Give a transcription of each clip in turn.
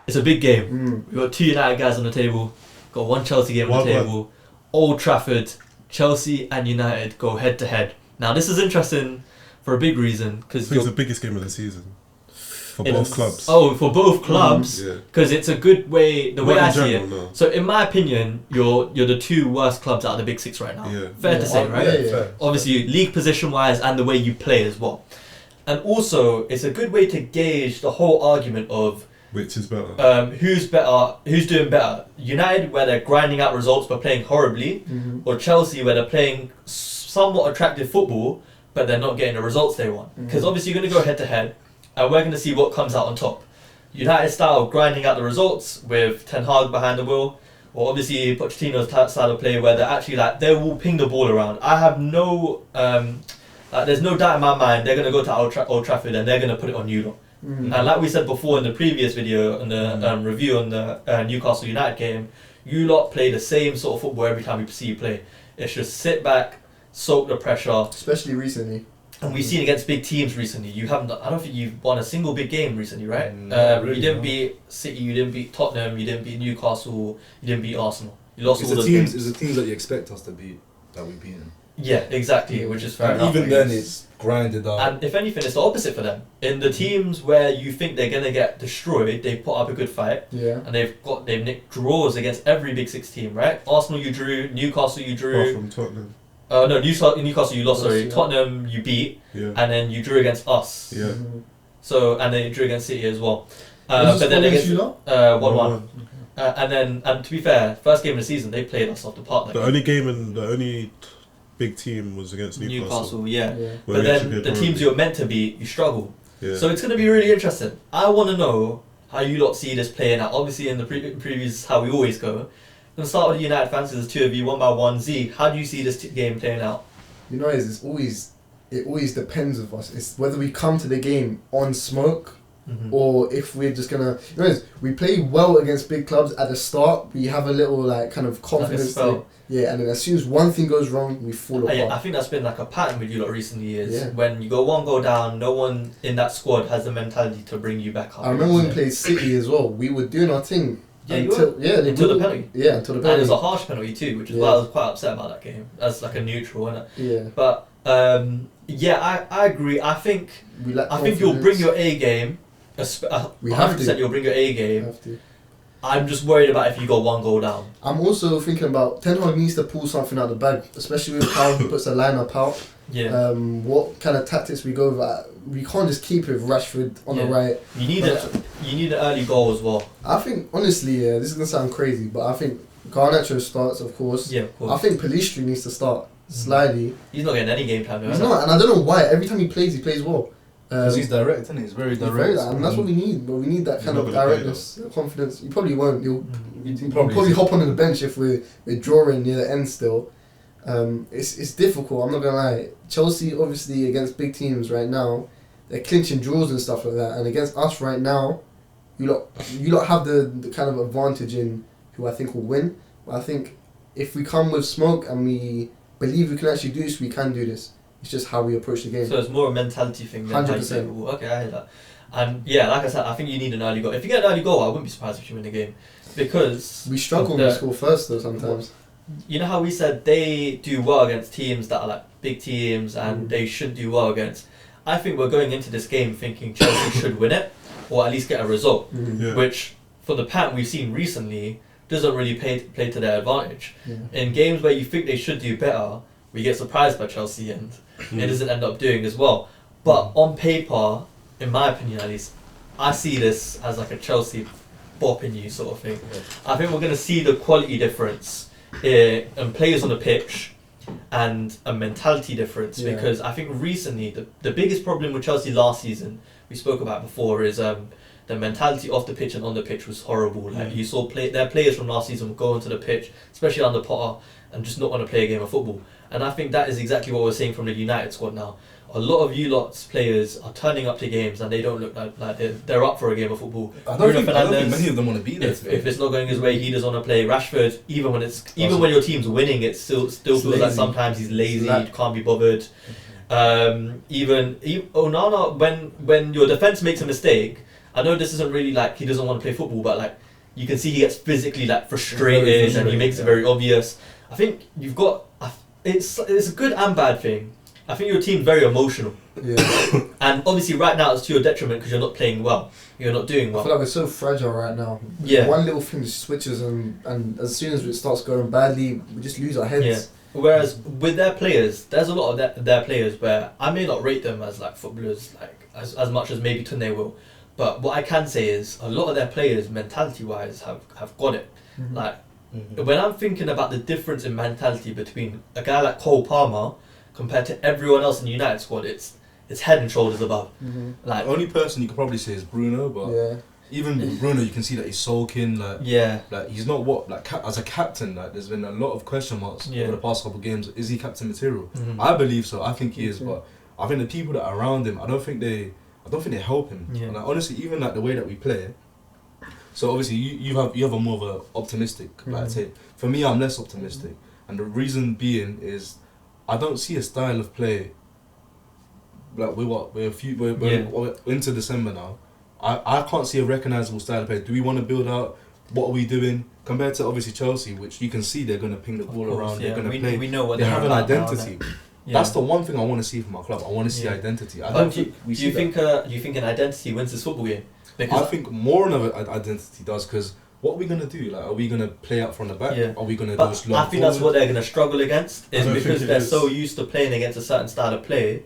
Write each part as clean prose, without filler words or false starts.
It's a big game. We've got 2 United guys on the table. Got 1 Chelsea game on the table. Old Trafford, Chelsea and United go head to head. Now this is interesting for a big reason because it's the biggest game of the season for both clubs. Oh, for both clubs, because it's a good way. The way I see it. No. So in my opinion, you're the 2 worst clubs out of the big 6 right now. Fair to say, right? Yeah. Obviously, league position wise and the way you play as well. And also, it's a good way to gauge the whole argument of which is better. Who's doing better? United, where they're grinding out results but playing horribly, or Chelsea, where they're playing somewhat attractive football but they're not getting the results they want. Because obviously you're going to go head to head, and we're going to see what comes out on top. United style of grinding out the results with Ten Hag behind the wheel, or obviously Pochettino's style of play where they're actually they will ping the ball around. I have no, there's no doubt in my mind they're going to go to Old Trafford and they're going to put it on you lot. And like we said before in the previous video, in the review on the Newcastle United game, you lot play the same sort of football every time we see you play. It's just sit back, soak the pressure. Especially recently. And we've seen against big teams recently. You haven't. I don't think you've won a single big game recently, right? Really, you didn't beat City. You didn't beat Tottenham. You didn't beat Newcastle. You didn't beat Arsenal. You lost all those games. It's the teams that you expect us to beat that we've beaten. Yeah, exactly. Which is fair enough. Even then, it's grinded up. And if anything, it's the opposite for them. In the teams where you think they're gonna get destroyed, they put up a good fight. Yeah. And they've nicked draws against every big 6 team, right? Arsenal you drew. Newcastle you drew. Apart from Tottenham. No, Newcastle you lost. Sorry, Yeah. Tottenham you beat. Yeah. And then you drew against us. Yeah. So and then you drew against City as well. But then against you lot? 1-1. And to be fair, first game of the season they played us off the park. The only big team was against Newcastle. Yeah. Yeah. But then the teams you're meant to beat, you struggle. Yeah. So it's going to be really interesting. I want to know how you lot see this playing out. Obviously, in the previews, how we always go. I'm going to start with the United fans. There's 2 of you, 1 by 1. Z, how do you see this game playing out? You know, it always depends with us. It's whether we come to the game on smoke or if we're just gonna. You know, we play well against big clubs at the start. We have a little kind of confidence. And then as soon as one thing goes wrong, we fall apart. Yeah, I think that's been like a pattern with you lot recent years. When you go 1 goal down, no one in that squad has the mentality to bring you back up. I remember when we played City as well. We were doing our thing. Until the penalty. Yeah, until the penalty. And it was a harsh penalty too, which is why I was quite upset about that game. As like a neutral, innit? Yeah. But I agree. I think you'll bring your A game. We have to. You'll bring your A game. I'm just worried about if you go 1 goal down. I'm also thinking about Ten Hag needs to pull something out of the bag, especially with how he puts a lineup out. Yeah. What kind of tactics we go with? We can't just keep it with Rashford on the right. You need an early goal as well. I think honestly, this is gonna sound crazy, but I think Garnacho starts, of course. Yeah, of course. I think Pellistri needs to start slightly. He's not getting any game time. He's not, and I don't know why. Every time he plays well. Because he's direct, isn't he? He's very direct. And that's what we need. But we need that kind of directness, confidence. You probably won't. You'll probably hop onto the bench if we're drawing near the end still. It's difficult, I'm not going to lie. Chelsea, obviously, against big teams right now, they're clinching draws and stuff like that. And against us right now, you lot have the kind of advantage in who I think will win. But I think if we come with smoke and we believe we can actually do this, we can do this. It's just how we approach the game. So it's more a mentality thing than 100%. Okay, I hear that. And yeah, like I said, I think you need an early goal. If you get an early goal, I wouldn't be surprised if you win the game. Because we struggle when we score first though sometimes. You know how we said they do well against teams that are like big teams and they should do well against. I think we're going into this game thinking Chelsea should win it or at least get a result, which for the pattern we've seen recently doesn't really play to their advantage. In games where you think they should do better, we get surprised by Chelsea and it doesn't end up doing as well. But on paper, in my opinion at least, I see this as like a Chelsea bopping you sort of thing. I think we're going to see the quality difference and players on the pitch and a mentality difference because I think recently the biggest problem with Chelsea last season we spoke about before is the mentality off the pitch and on the pitch was horrible. Like you saw their players from last season would go onto the pitch, especially under Potter, and just not want to play a game of football. And I think that is exactly what we're seeing from the United squad now. A lot of you lot's players are turning up to games and they don't look like they're up for a game of football. I don't think many of them want to be there. If it's not going his way, he does want to play. Rashford, even when your team's winning, it still feels like sometimes he's lazy, can't be bothered. Even Onana, when your defence makes a mistake I know this isn't really like he doesn't want to play football, but like you can see he gets physically like frustrated and he makes it very obvious. I think you've got it's a good and bad thing. I think your team's very emotional. Yeah. And obviously right now it's to your detriment because you're not playing well. You're not doing well. I feel like we're so fragile right now. Yeah. One little thing just switches and as soon as it starts going badly, we just lose our heads. Yeah. Whereas with their players, there's a lot of their players where I may not rate them as like footballers like as much as maybe Tunde will. But what I can say is a lot of their players mentality wise have got it. Mm-hmm. Like when I'm thinking about the difference in mentality between a guy like Cole Palmer compared to everyone else in the United squad, it's head and shoulders above. Mm-hmm. Like the only person you could probably say is Bruno, but even with Bruno, you can see that he's sulking. Like like he's not as a captain. Like there's been a lot of question marks over the past couple of games. Is he captain material? Mm-hmm. I believe so. I think he is, but I think the people that are around him, I don't think they help him. Yeah. And like, honestly, even like the way that we play. So obviously you have a more of a optimistic like take. For me, I'm less optimistic, and the reason being is I don't see a style of play. Like we're into December now. I can't see a recognisable style of play. Do we want to build out? What are we doing compared to obviously Chelsea, which you can see they're going to ping the ball around. Yeah. They're going to play. We know what they have an identity. Yeah. That's the one thing I want to see from our club. I want to see identity. I don't think we see do you think an identity wins this football game? Because I think more of an identity does, because what are we going to do? Like, are we going to play out from the back? Yeah. Are we going to but go slow? I think that's what they're going to struggle against, is because they're is. so used to playing against a certain style of play.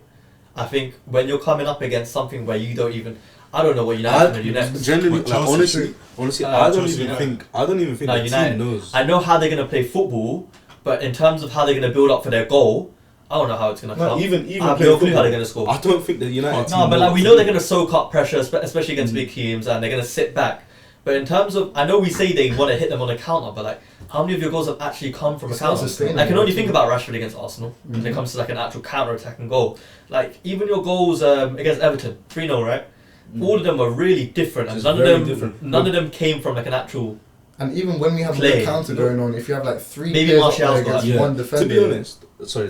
I think when you're coming up against something where you don't even, I don't know what United are going to do next. Generally, like, honestly, I don't even think the United team knows. I know how they're going to play football, but in terms of how they're going to build up for their goal, I don't know how it's going to come. Even I have no clue how they're going to score. I don't think the United team No, but like we know they're going to soak up pressure, especially against big teams, and they're going to sit back. But in terms of, I know we say they want to hit them on a counter, but like, how many of your goals have actually come from a counter? I can only think about Rashford against Arsenal when it comes to like an actual counter-attacking goal. Like even your goals against Everton, 3-0, right? All of them were really different, and none of them came from like an actual. And even when we have a good counter going on, if you have like three maybe players Martial's against one defender.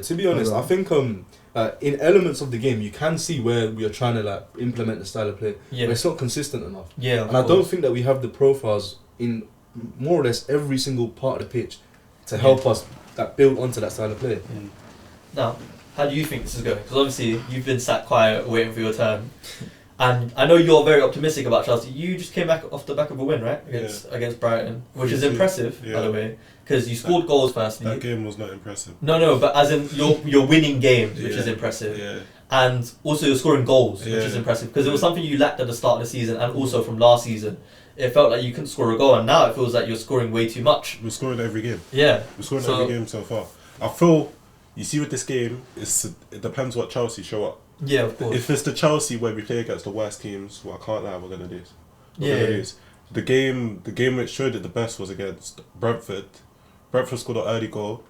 To be honest, I think in elements of the game you can see where we are trying to like implement the style of play, but it's not consistent enough. Yeah, and I don't think that we have the profiles in more or less every single part of the pitch to help us that build onto that style of play. Now, how do you think this is going? Because obviously you've been sat quiet waiting for your turn. And I know you're very optimistic about Chelsea. You just came back off the back of a win, right? Against Brighton, which is impressive, by the way, because you scored goals firstly. That game was not impressive. No, but as in you're winning games, which is impressive. Yeah. And also you're scoring goals, which is impressive, because it was something you lacked at the start of the season and also from last season. It felt like you couldn't score a goal, and now it feels like you're scoring way too much. We're scoring every game. Yeah. We're scoring every game so far. I feel, you see with this game, it depends what Chelsea show up. Yeah, of course. If it's the Chelsea where we play against the worst teams, well, I can't lie, we're going to lose. Lose. The game which showed it the best was against Brentford. Brentford scored an early goal.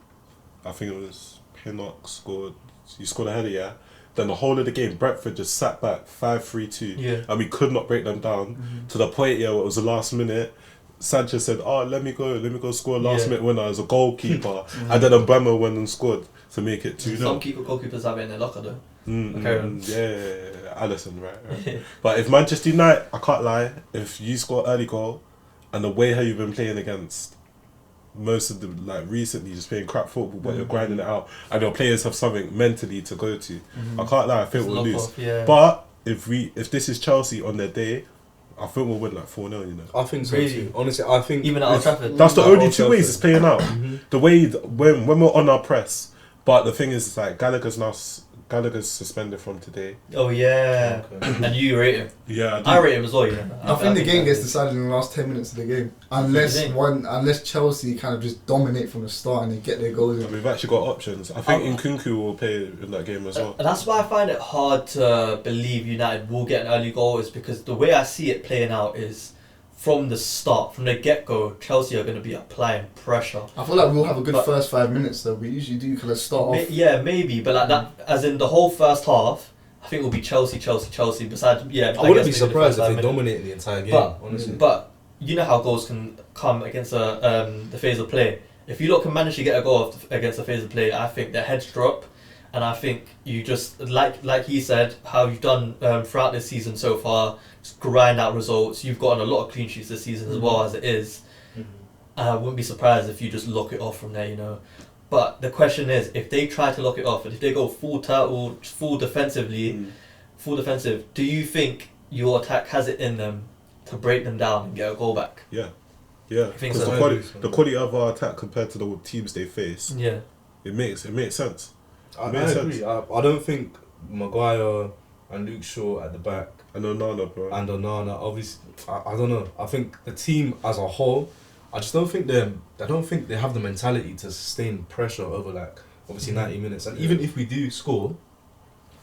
I think it was Pinnock scored. He scored a header, yeah. Then the whole of the game, Brentford just sat back 5-3-2, and we could not break them down to the point where it was the last minute. Sanchez said, "Oh, let me go score a last minute winner as a goalkeeper," and then Mbama went and scored to make it 2-0. Some goalkeepers have it in their locker though. Alisson, right. But if Manchester United, I can't lie, if you score early goal, and the way how you've been playing against most of the like recently just playing crap football, but you're grinding it out, and your players have something mentally to go to, I can't lie, I think we'll lose. But if this is Chelsea on their day, I think we'll win like 4-0, you know. I think so too. Honestly, I think even at Old Trafford. That's the only two ways it's playing out. The way when we're on our press, but the thing is like Gallagher's suspended from today. Oh yeah, and you rate him. Yeah, I rate him as well. You know, I think the game gets decided in the last 10 minutes of the game, unless Chelsea kind of just dominate from the start and they get their goals in. We've actually got options. I think Nkunku will play in that game as well. That's why I find it hard to believe United will get an early goal, is because the way I see it playing out is from the start, from the get-go, Chelsea are going to be applying pressure. I feel like we'll have a good first 5 minutes though. We usually do kind of start off. Yeah, maybe, but like that, as in the whole first half, I think it will be Chelsea. Besides, I wouldn't be surprised if they dominate the entire game. Honestly, but you know how goals can come against the phase of play. If you lot can manage to get a goal against the phase of play, I think their heads drop, And I think you just like he said, how you've done throughout this season so far, just grind out results. You've gotten a lot of clean sheets this season as well as it is. I wouldn't be surprised if you just lock it off from there, you know. But the question is, if they try to lock it off, and if they go full defensive, do you think your attack has it in them to break them down and get a goal back? Yeah. Because the quality of our attack compared to the teams they face, it makes sense. I agree. I don't think Maguire and Luke Shaw at the back and Onana, bro. And Onana, obviously, I don't know. I think the team as a whole, I just don't think they have the mentality to sustain pressure over like obviously 90 minutes. And even if we do score,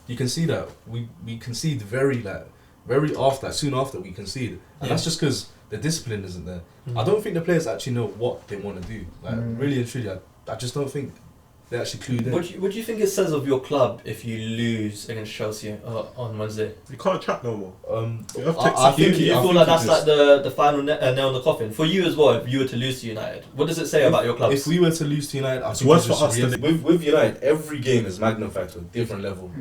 you can see that we concede soon after we concede, and that's just because the discipline isn't there. I don't think the players actually know what they want to do. Like really and truly, I just don't think they actually clued in. What do you think it says of your club if you lose against Chelsea on Wednesday? You can't track no more. I think you feel like that's like the final nail in the coffin for you as well. If you were to lose to United, what does it say about your club? If we were to lose to United, I it's think worse for us. With United, every game is magnified to a different level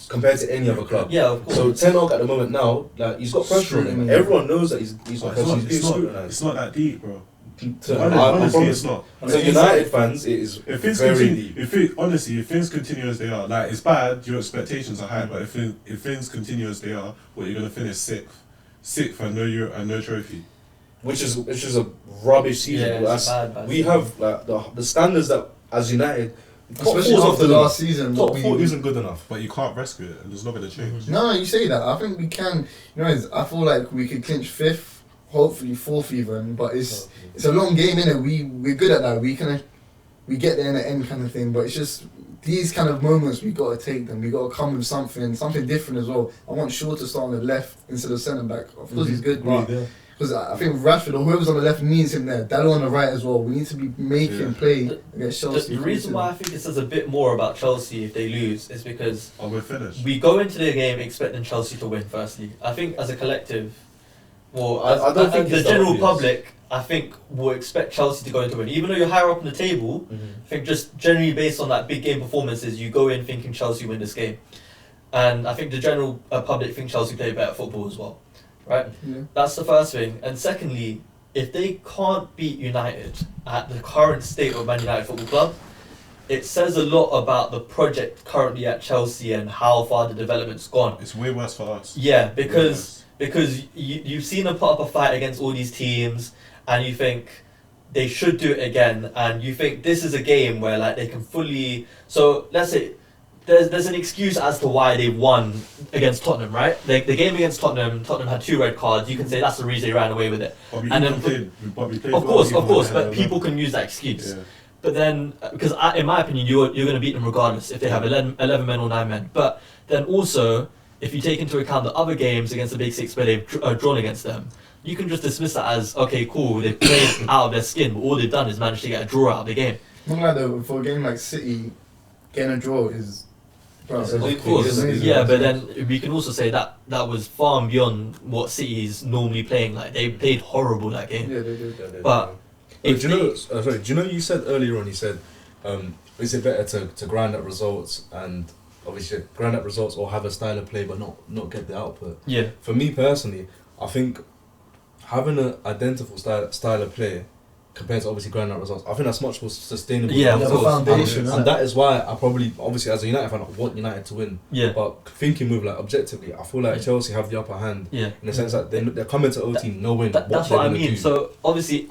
compared to any other club. Yeah, of course. So Ten Hag at the moment now, like he's got pressure on him. Everyone knows that he's got pressure. He's being scrutinised. It's not that deep, bro. Honestly, it's not. So United fans, it is very deep. If things continue as they are, like it's bad, your expectations are high. But if things continue as they are, you're gonna finish sixth and no trophy, which is a rubbish season. Yeah, it's bad we have like the standards that as United, especially after last season, top 4 isn't good enough. But you can't rescue it, and it's not gonna change. No, you say that. I think we can. You know, I feel like we could clinch 5th. Hopefully 4th even, but it's a long game, innit? We're good at that. We get there in the end kind of thing, but it's just these kind of moments we gotta take them. We gotta come with something different as well. I want Shaw to start on the left instead of centre back. Of course he's good, but because I think Rashford or whoever's on the left needs him there. Dallo on the right as well. We need to be making play against Chelsea. The reason why I think it says a bit more about Chelsea if they lose is because we're finished. We go into the game expecting Chelsea to win. Firstly, I think as a collective. Well, I don't think the general public, I think, will expect Chelsea to go into win. Even though you're higher up on the table, I think just generally based on that big game performances, you go in thinking Chelsea win this game. And I think the general public think Chelsea play better football as well. Right? Yeah. That's the first thing. And secondly, if they can't beat United at the current state of Man United Football Club, it says a lot about the project currently at Chelsea and how far the development's gone. It's way worse for us. Yeah, because you've seen them put up a fight against all these teams and you think they should do it again, and you think this is a game where like they can fully. So let's say there's an excuse as to why they won against Tottenham, right? The game against Tottenham had 2 red cards. You can say that's the reason they ran away with it. And then of course, but people can use that excuse. Yeah. But then, because in my opinion, you're going to beat them regardless if they have 11 men or 9 men. But then also, if you take into account the other games against the Big Six where they've drawn against them, you can just dismiss that as, okay, cool, they've played out of their skin, but all they've done is manage to get a draw out of the game. Not like though, for a game like City, getting a draw is... Of course, yeah, but then we can also say that was far beyond what City's normally playing. Like, they played horrible that game. Yeah, they did. But... do you know you said earlier on, you said, is it better to grind up results and... obviously grind up results or have a style of play but not get the output. Yeah. For me personally, I think having an identical style of play compared to obviously grinding up results, I think that's much more sustainable. Yeah, that's a foundation. And that is why I probably, obviously as a United fan, I want United to win. Yeah. But thinking with like objectively, I feel like Chelsea have the upper hand. Yeah. In the sense that they're coming to OT knowing that's what I mean. So obviously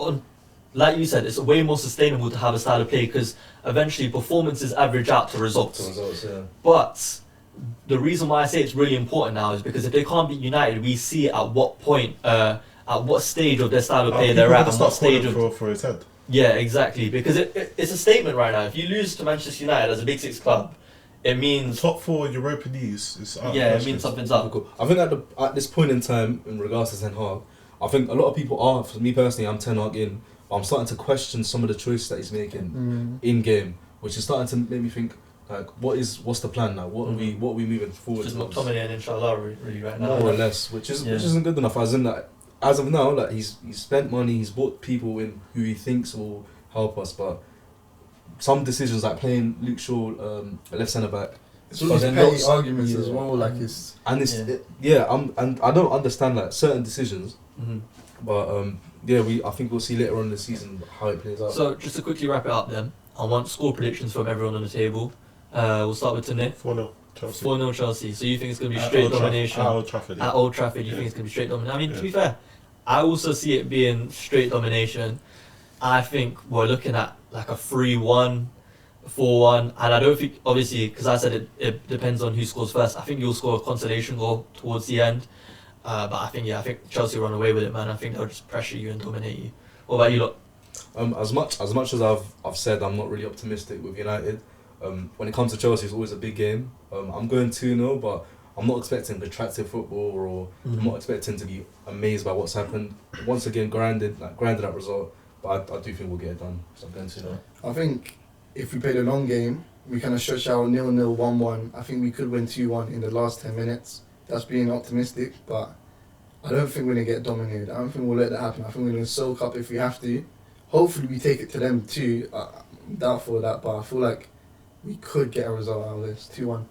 like you said, it's way more sustainable to have a style of play because eventually performances average out to results. Yeah. But the reason why I say it's really important now is because if they can't beat United, we see at what point, at what stage of their style of play they're at, and what stage of... for his head. Yeah, exactly. Because it's a statement right now. If you lose to Manchester United as a Big Six club, it means... Top 4 Europa Leagues. It means something's up. Cool. I think at this point in time, in regards to Ten Hag, I think a lot of people are, for me personally, I'm Ten Hag in, I'm starting to question some of the choices that he's making in game, which is starting to make me think like, what's the plan now? What are we moving forward? Just McTominay and Inshallah really right now. More or less, which isn't good enough. As in that, as of now, like he's spent money, he's bought people in who he thinks will help us, but some decisions like playing Luke Shaw left centre back. It's all these petty arguments as well. Like it's and it's and I don't understand like certain decisions, but I think we'll see later on in the season how it plays out. So just to quickly wrap it up, then I want score predictions from everyone on the table. We'll start with Tane. 4-0 Chelsea. 4-0 Chelsea. So you think it's going to be straight domination? At Old Trafford. Yeah. At Old Trafford, you think it's going to be straight domination? I mean, to be fair, I also see it being straight domination. I think we're looking at like a 3-1, 4-1, and I don't think, obviously, because I said it depends on who scores first. I think you'll score a consolation goal towards the end. But I think Chelsea run away with it, man. I think they'll just pressure you and dominate you. What about you lot? As much as I've said, I'm not really optimistic with United. When it comes to Chelsea, it's always a big game. I'm going 2-0, but I'm not expecting attractive football, or I'm not expecting to be amazed by what's happened. Once again, grounded that result, but I do think we'll get it done. So I'm going 2-0. I think if we play the long game, we kind of stretch out 0-0, 1-1. I think we could win 2-1 in the last 10 minutes. That's being optimistic, but I don't think we're going to get dominated. I don't think we'll let that happen. I think we're going to soak up if we have to. Hopefully we take it to them too. I'm doubtful of that, but I feel like we could get a result out of this. 2-1.